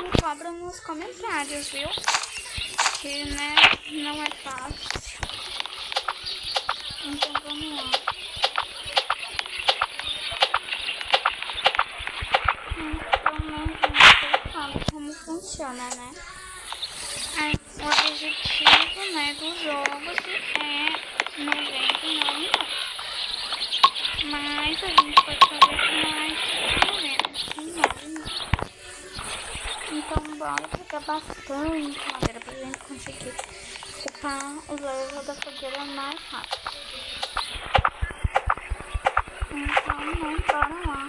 me cobram nos comentários, viu? Que, né, não é fácil. Então vamos lá. Então não sei como funciona, né? O objetivo, né, do jogo é 99, mas a gente pode fazer mais de 99. Então bora pegar bastante madeira pra gente conseguir upar o level da fogueira mais rápido. Então, né, bora lá.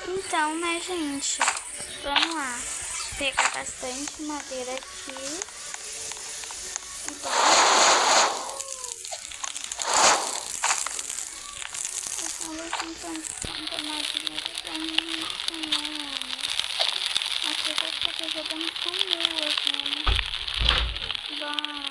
Então, né, gente, vamos lá. Pegar bastante madeira aqui. E bora. Eu tava tentando comprar mais dinheiro pra mim. Aqui eu vou ficar jogando com duas, né? Bora.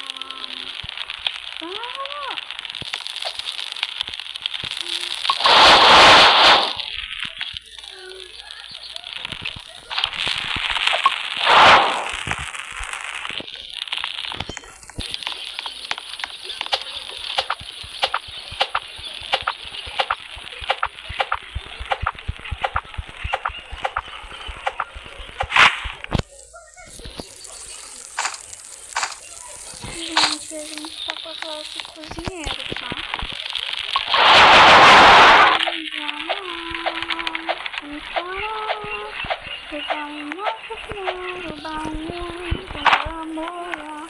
Gente, a gente tá com a classe cozinheiro, tá? Pegar um nosso primeiro baú, vamos lá.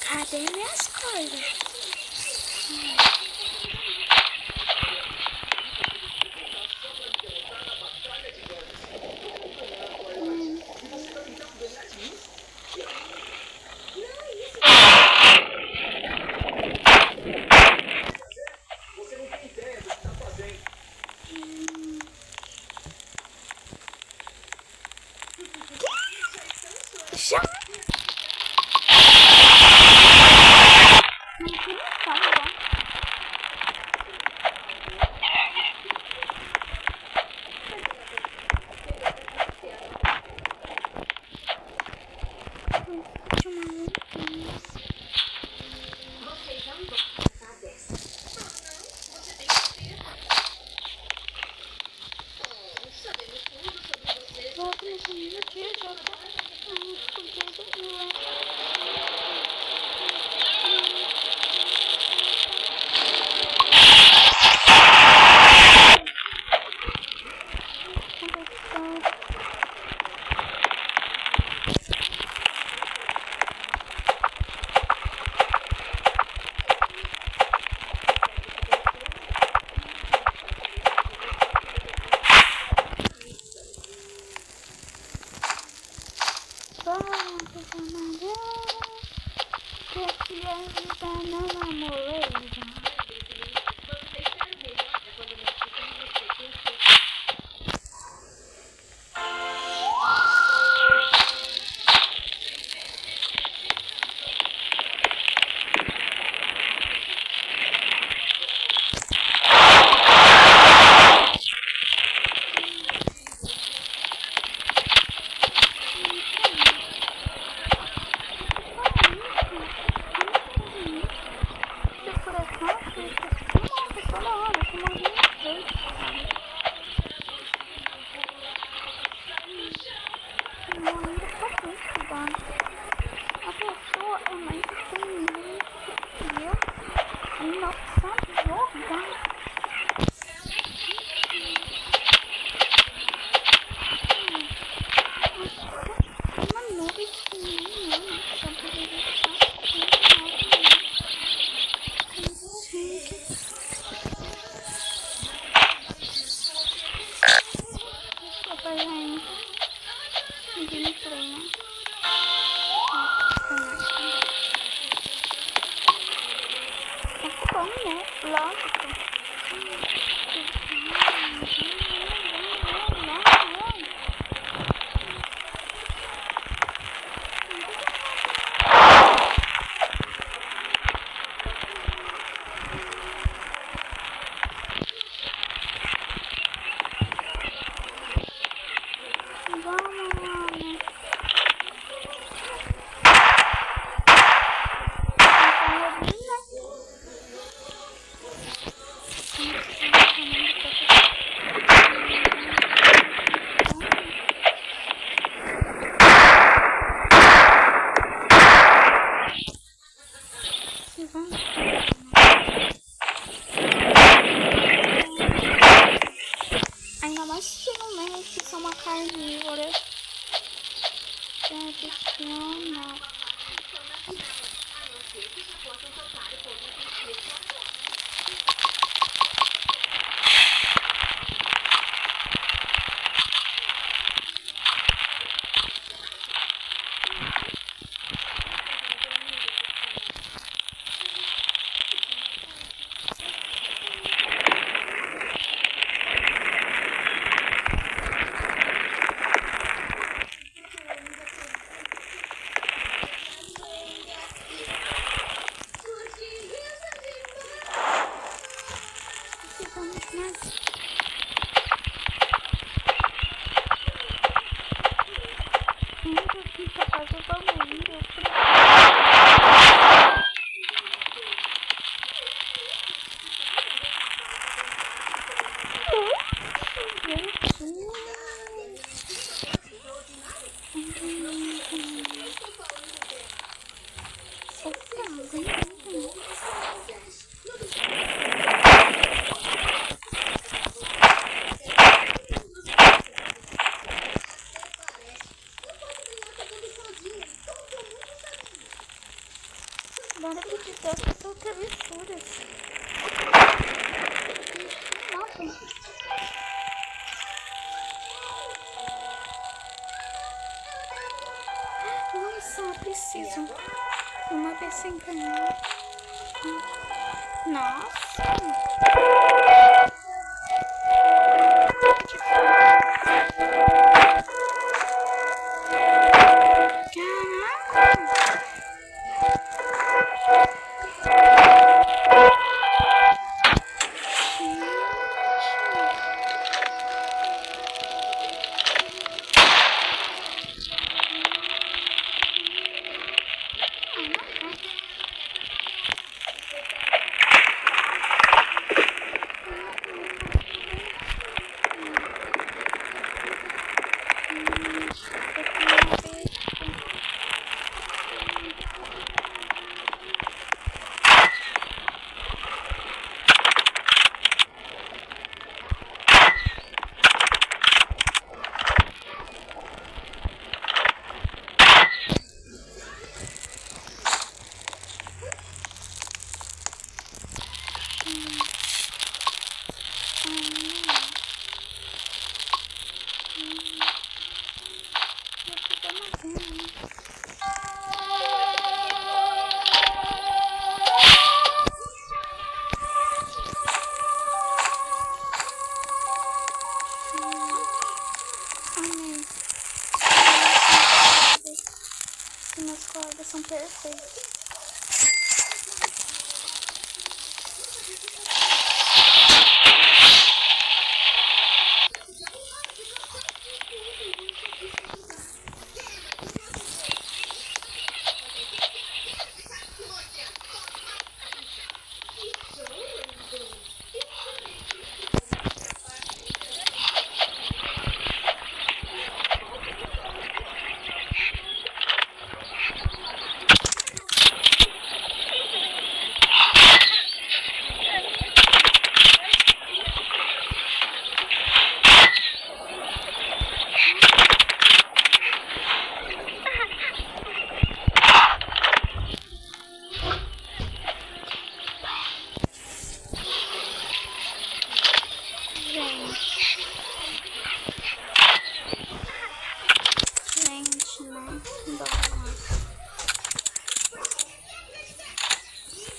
Cadê minhas coisas? Já? Não tem como. Que aqui a vida não é moleza. Decoração. Ainda mais que não que são uma carnívora. Tradicional. Bora acreditar que são travessuras. Nossa. Nossa, preciso. Uma vez sem ganhar. Nossa. Minhas cordas são perfeitas.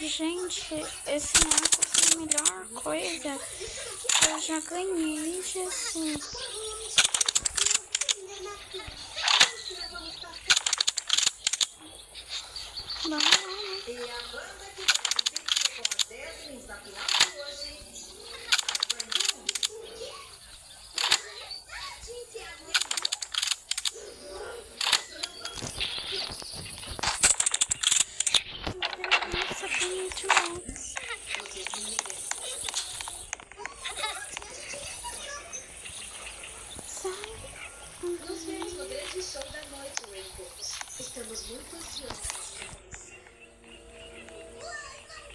Gente, esse arco a melhor coisa. Eu já ganhei, Jesus. Vamos lá, né? E a banda que participa com a Desmond da final de hoje, a Brandon. Nossa, que muito bom. Nos vemos no grande show da noite, Rainbows. Estamos muito ansiosos por você.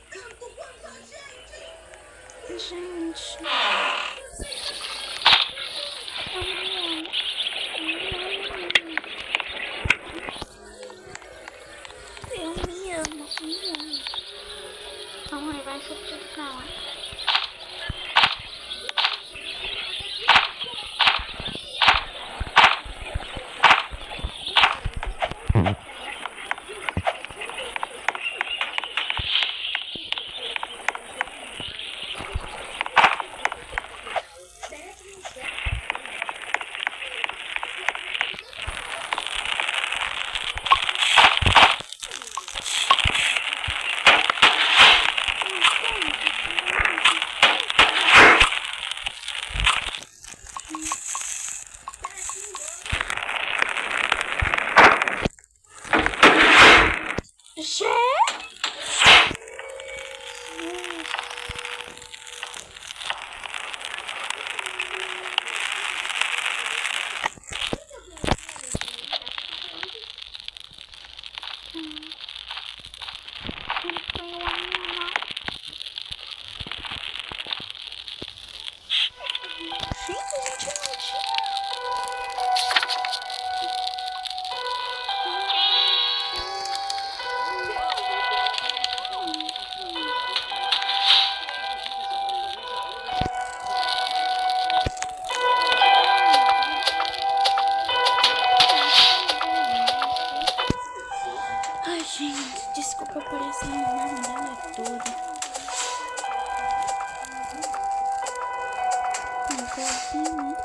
Canta com a gente! Gente. Eu me amo, me amo. Calma aí, vai subir pra lá. Ai, gente, desculpa por essa marmelada toda. Então, assim, né?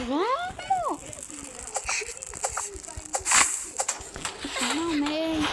Vamos! Finalmente!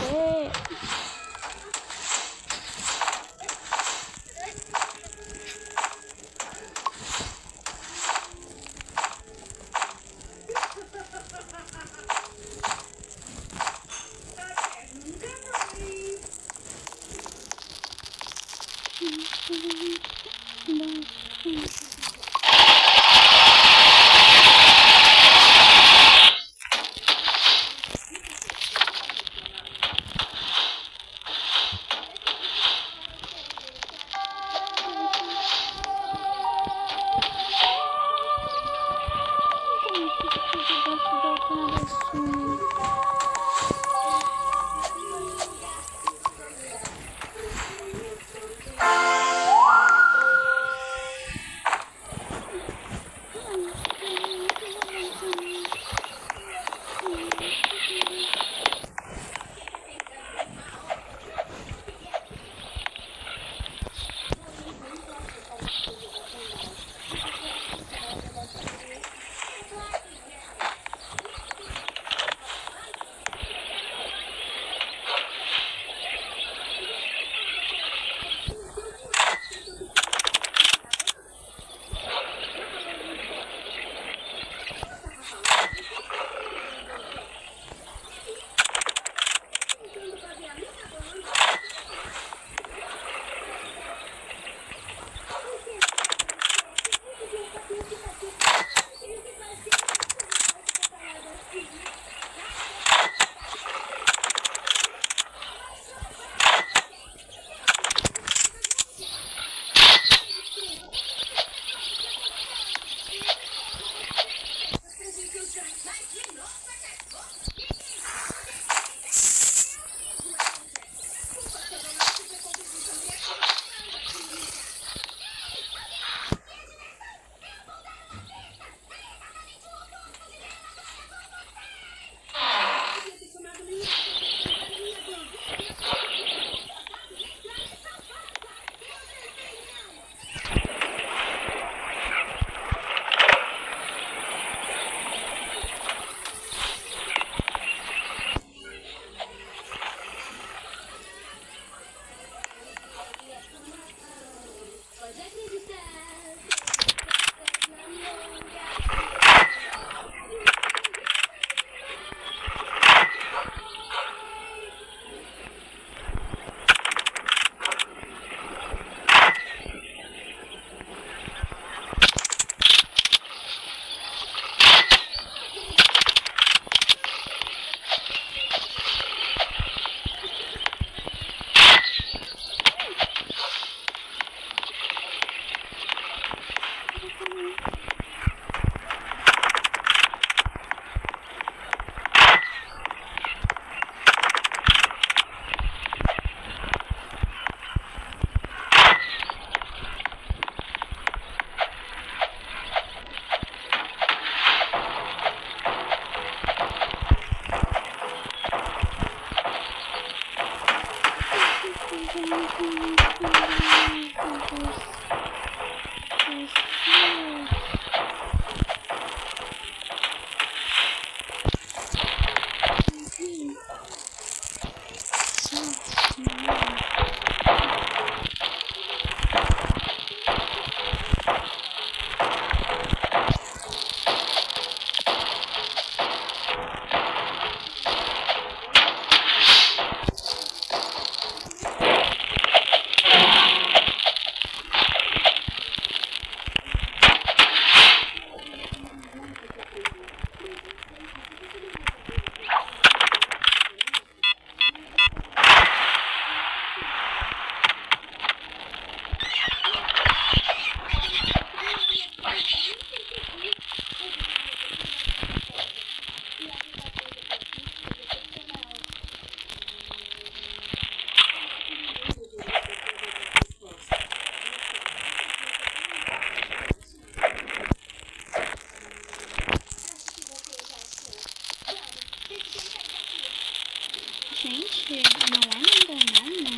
Gente, não é nada não, né?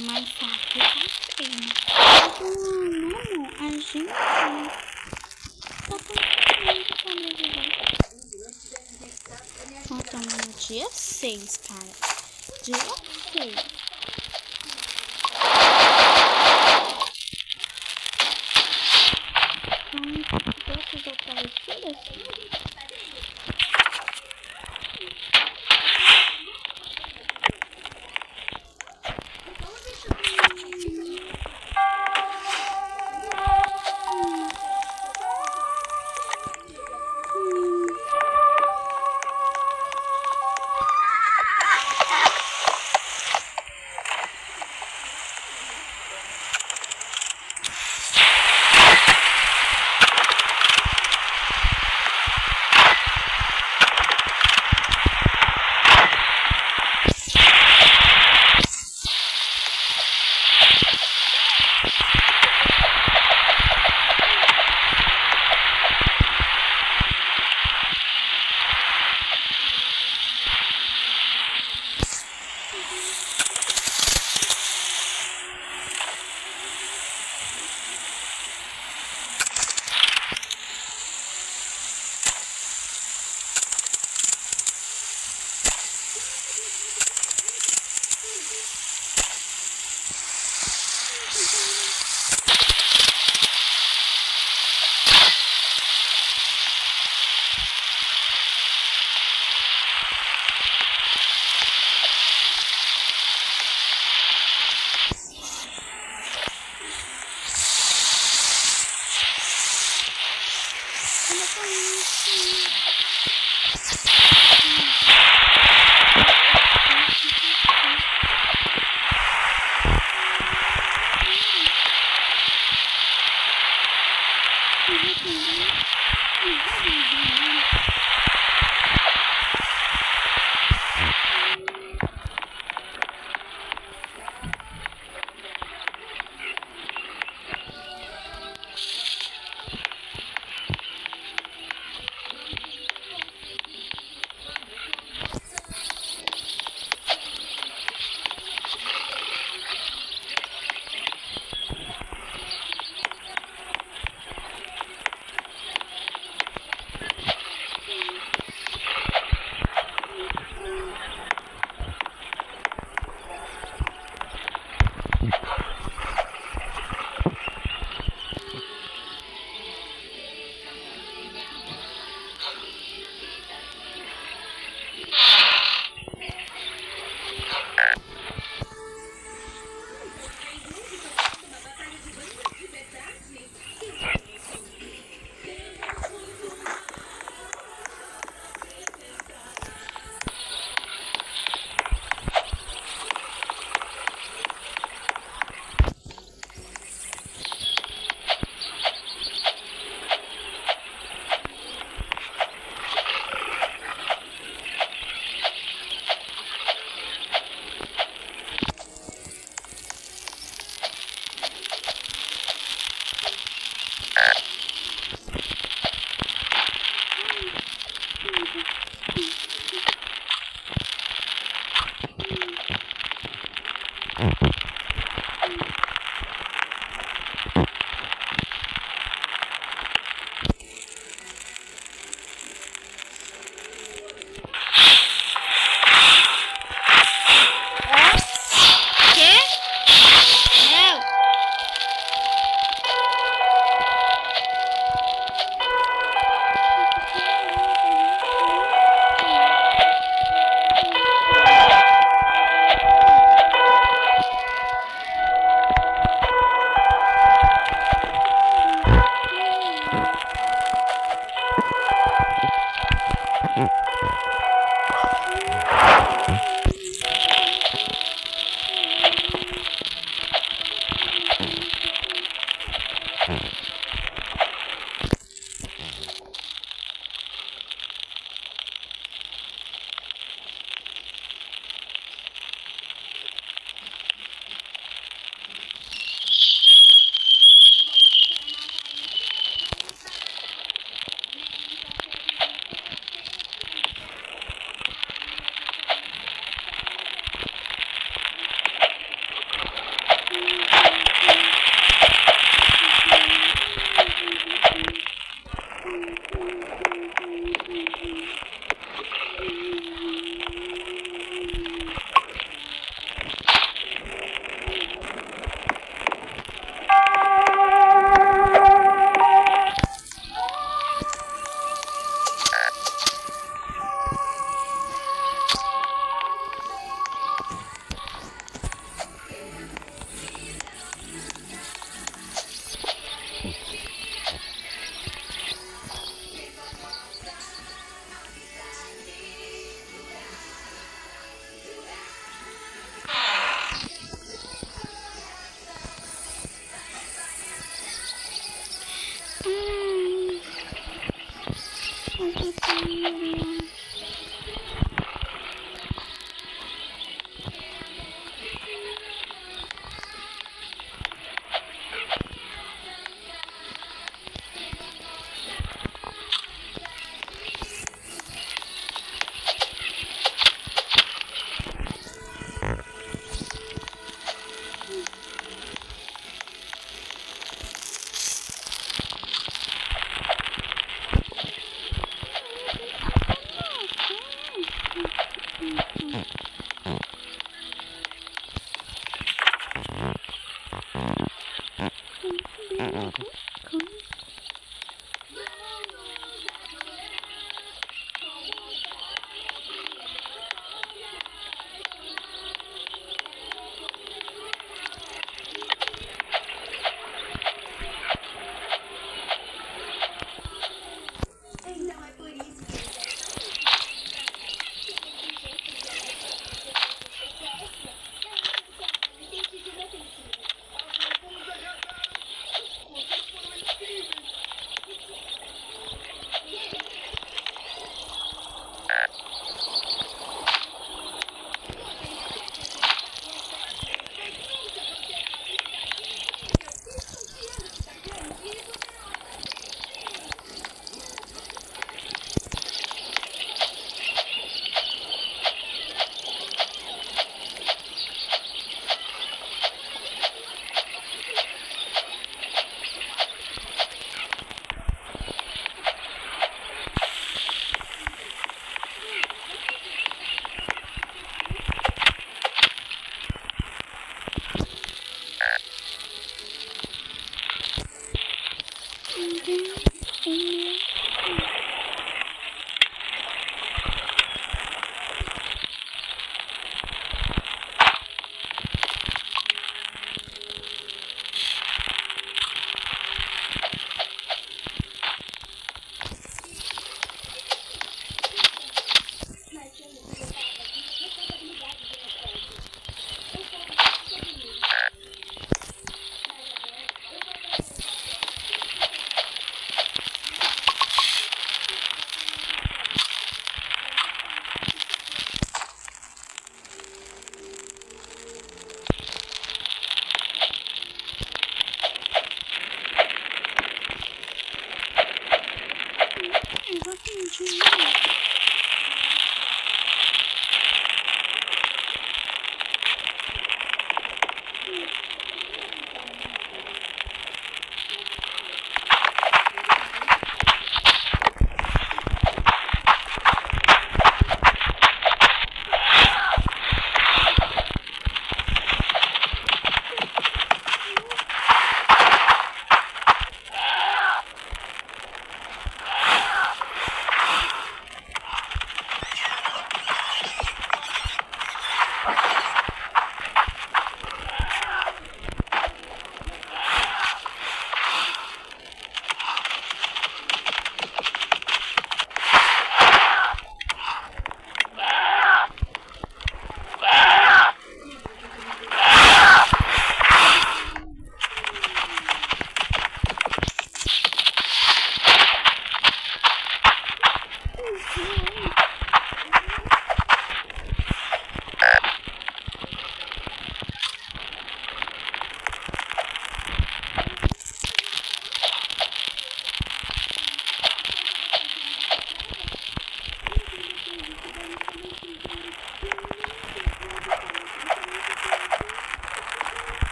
Mas tá feio. Não, a gente tá conseguindo sobreviver. Nós estamos no dia 6, cara. Dia 6. Doces ou parecidas?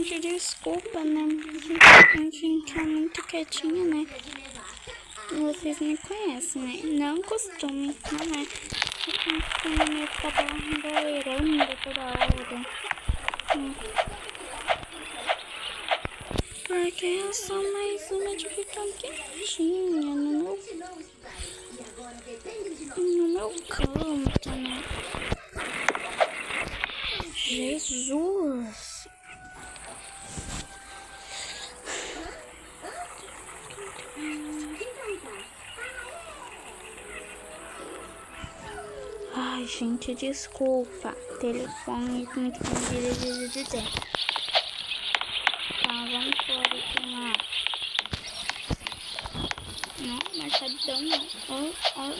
Gente, desculpa, né? Gente, é muito quietinha, né? Vocês me conhecem, né? Não costume, não é? Eu costumo me ficar barulhando toda hora. Porque eu sou mais uma de ficar quietinha no meu canto, né? Jesus! Ai, gente, desculpa. Telefone com de Tá, vamos fora aqui, lá. Não, mas sabidão não. Ó.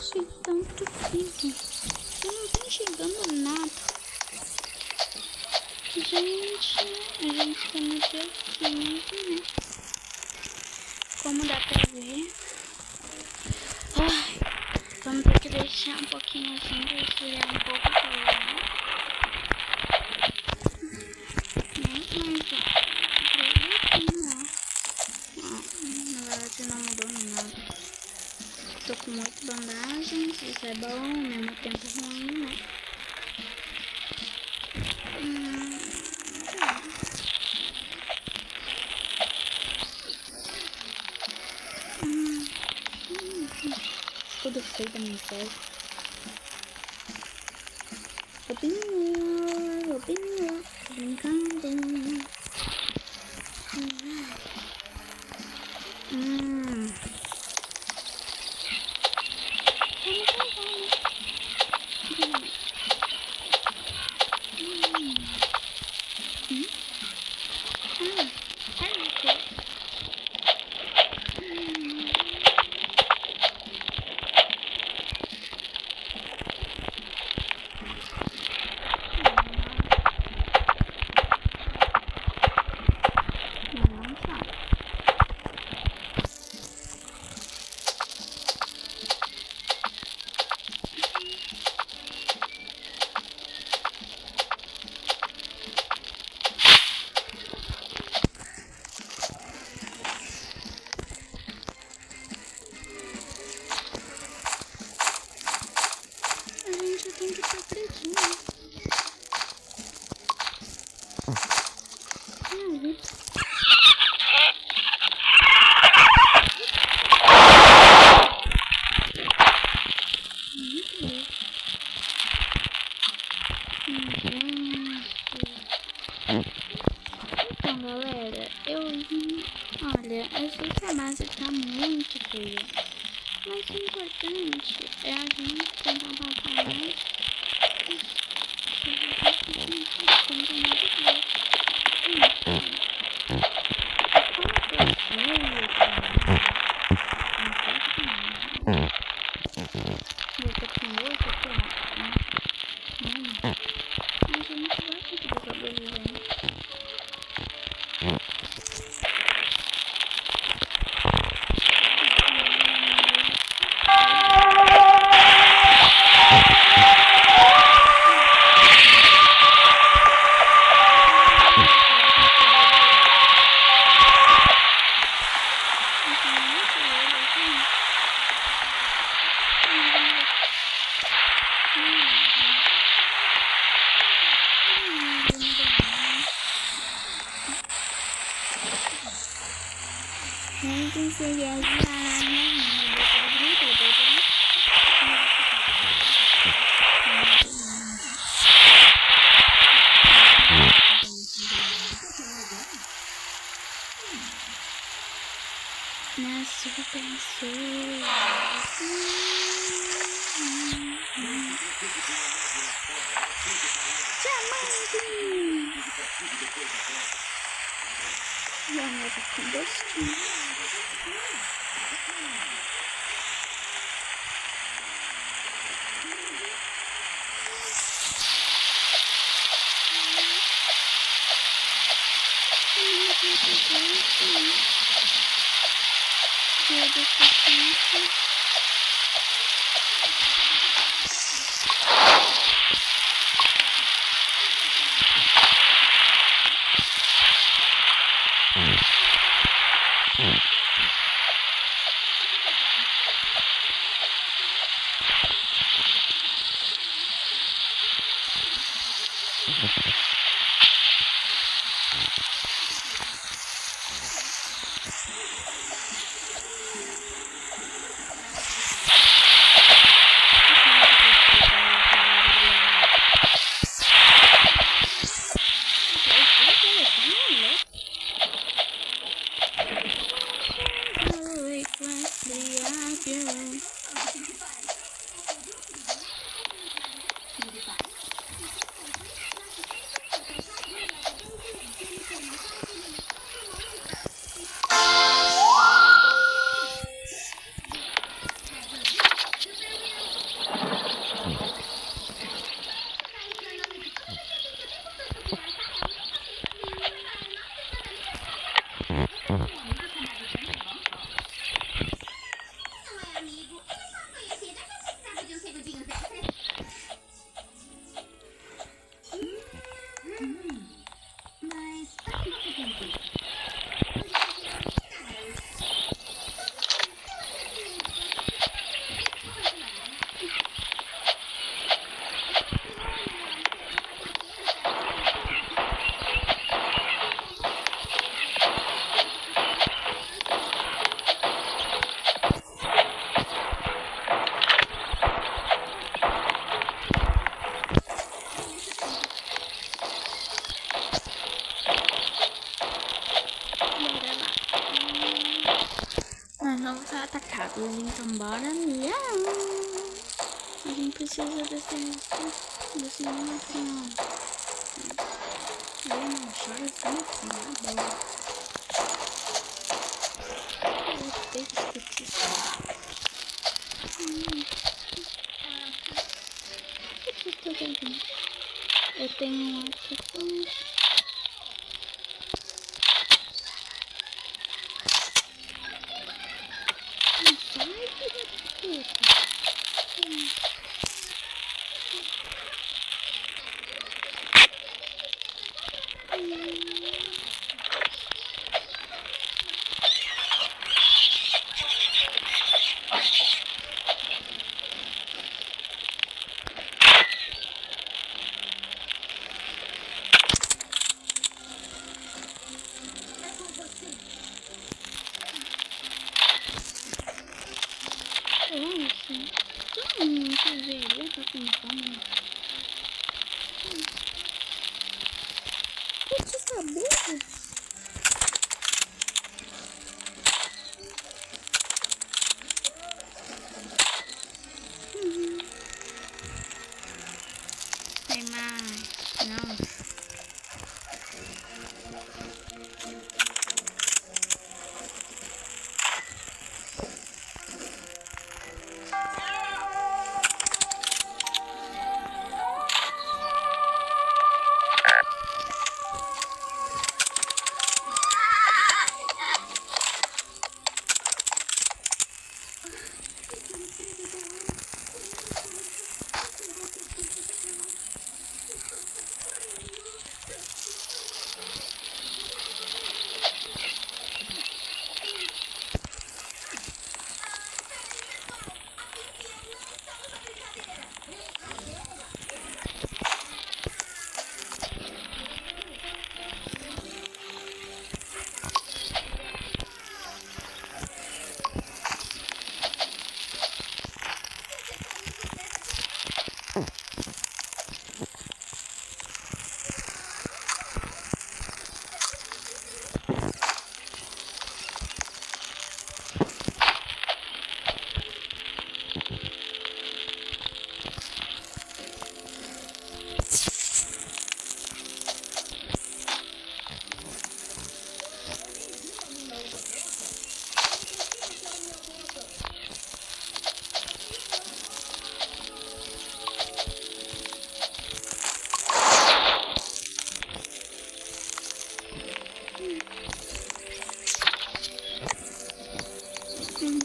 Sei tanto vídeo. Eu não tô enxergando nada. Gente, a gente tá no dia 15, né? Como dá pra ver. Ai, vamos ter que deixar um pouquinho assim pra esfriar um pouco o celular. Na verdade não mudou nada. Tô com muitas bandagens, isso é bom, ao mesmo tempo ruim, né? Tudo feio da minha série. Robinho, brincando. Tem que estar pretinho. Então, galera, olha, eu sei que a base tá muito feia, mas o importante é a gente tentar passar mais. Nós vamos ser atacados, então bora lá. A gente precisa desse negócio. Eu não choro assim, na boa. Eu tenho que esquecer. Eu tenho um aqui.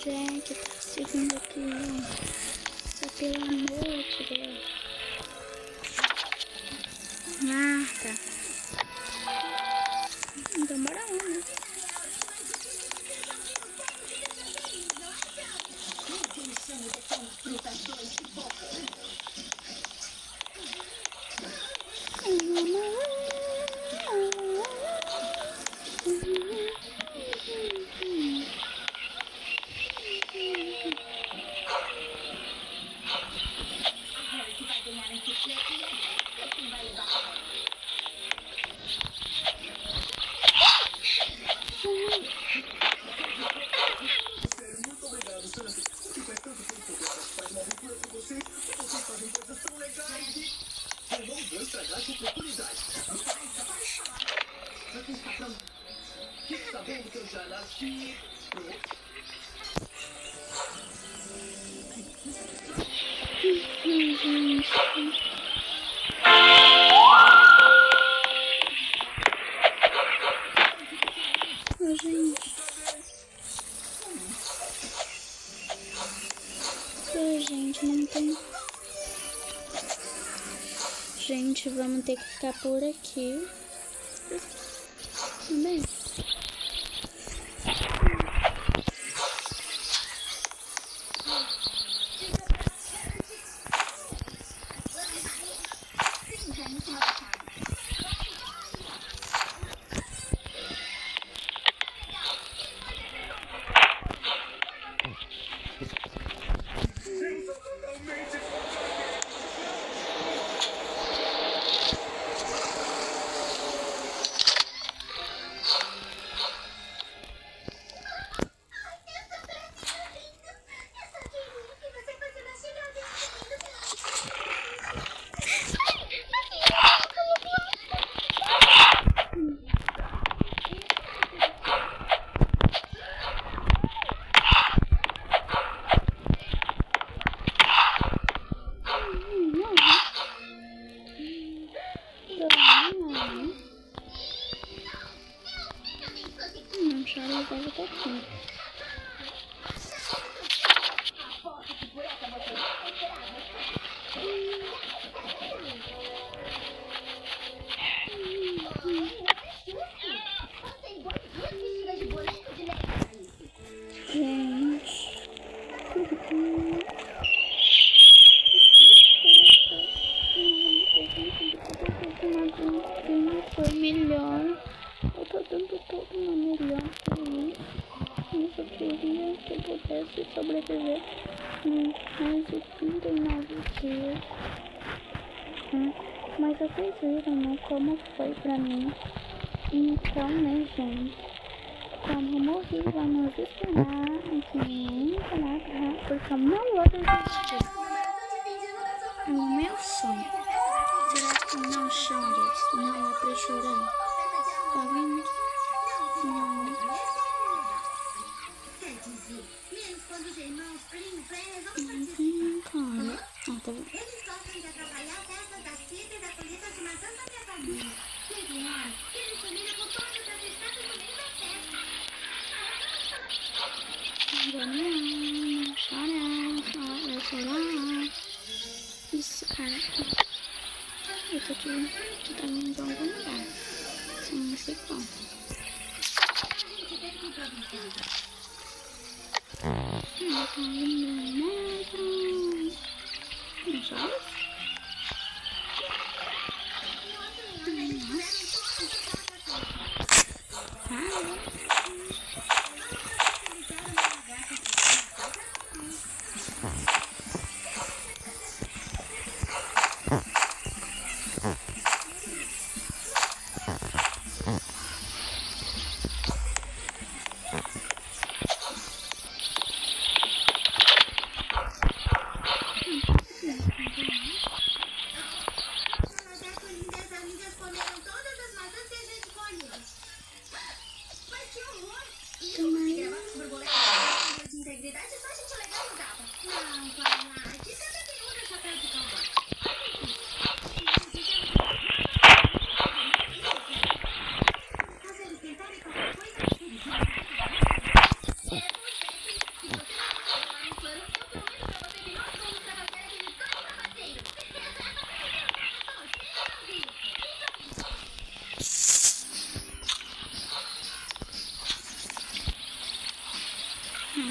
Gente, tá seguindo aqui, só pelo amor de Deus. Marta. Então bora lá, né? Gente, não tem. Gente, vamos ter que ficar por aqui. Bem. Foi melhor. Eu tô dando todo o meu melhor pra mim. Eu só queria que eu pudesse sobreviver mais de 39 dias. Mas vocês viram, né, como foi pra mim. Então, né, gente, como eu morri, vamos esperar aqui, porque eu não vou desistir. É o meu sonho. Será que não chores? Não é pra chorar. Tá vendo? Não. Cara. Ah, tá vendo? Eles gostam de atrapalhar a festa da Cida e da colheita de maçã da minha família. Eles combinam com todas as estátuas no meio da festa. Não chora, vai chorar. Isso, cara. Eu tô aqui também de algum lugar. Só não sei qual. Não tá indo nada. Não chora?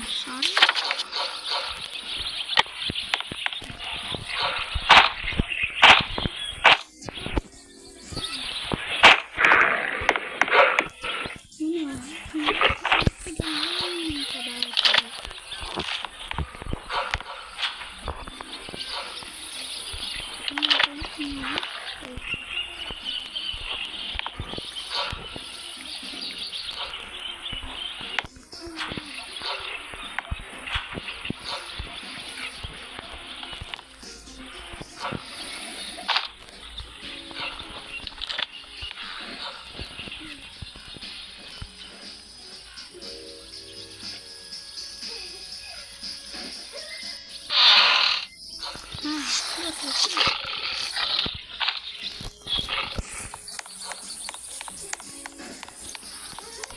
Sorry.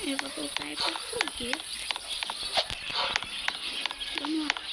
Eu vou voltar para português. Vamos lá.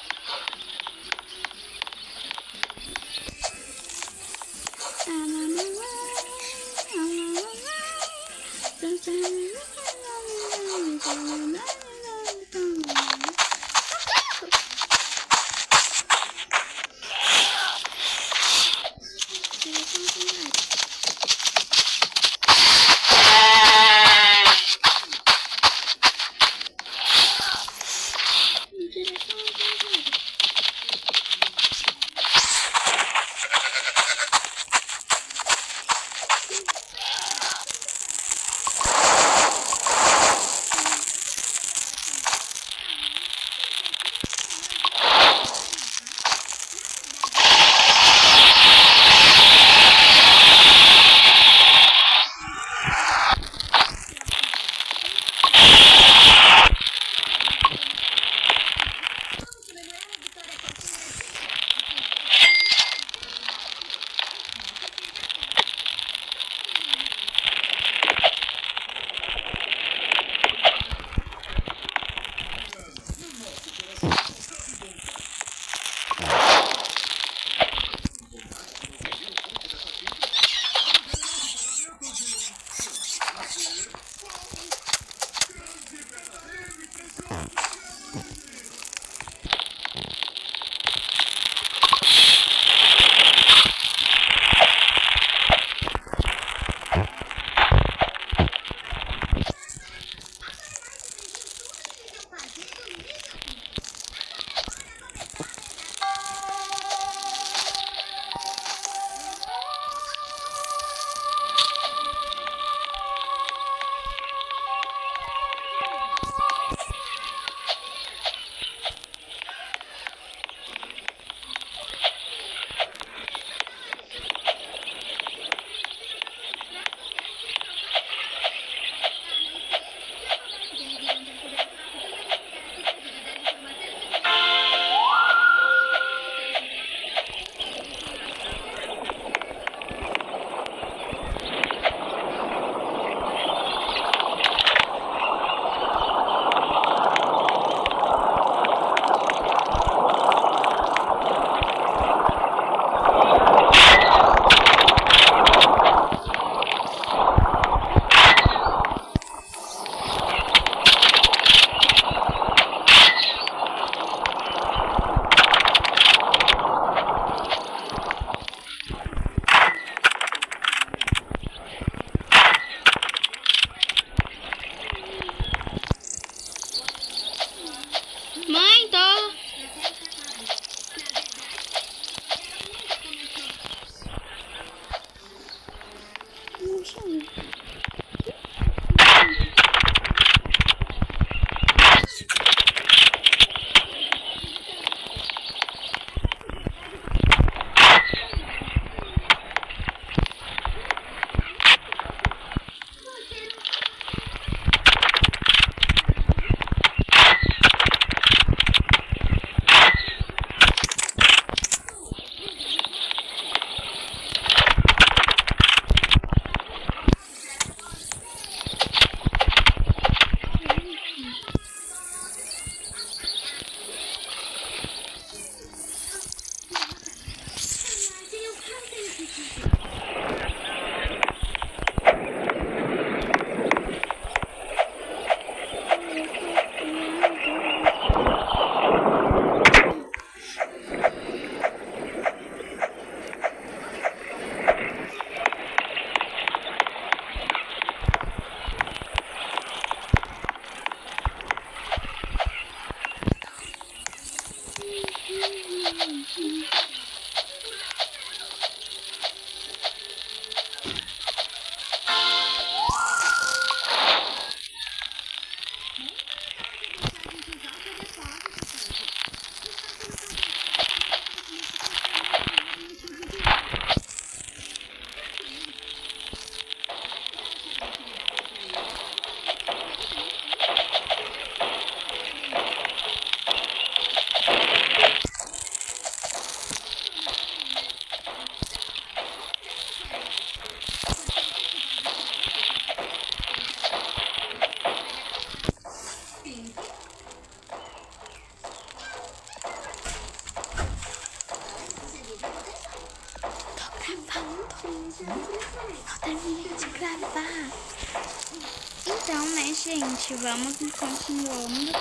Então, né, gente, vamos continuando, tá?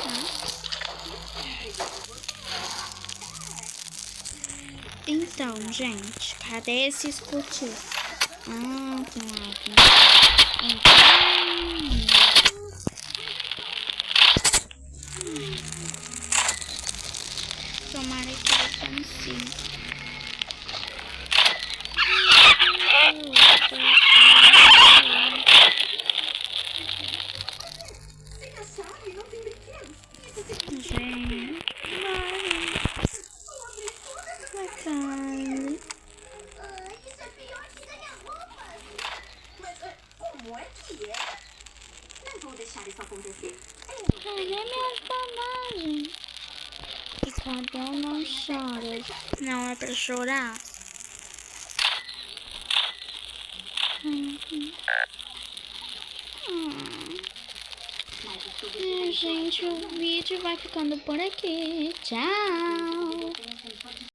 Então, gente, cadê esse escutinho? Ah, tem um aqui. Tomara que eu consiga. Fica chave, não tem brinquedos. Gente, bacana. Isso é pior que ganhar roupas. Mas como é que é? Não vou deixar isso acontecer. Cadê minhas bandagens? E quando eu não choro, não é pra chorar? Gente, o vídeo vai ficando por aqui. Tchau!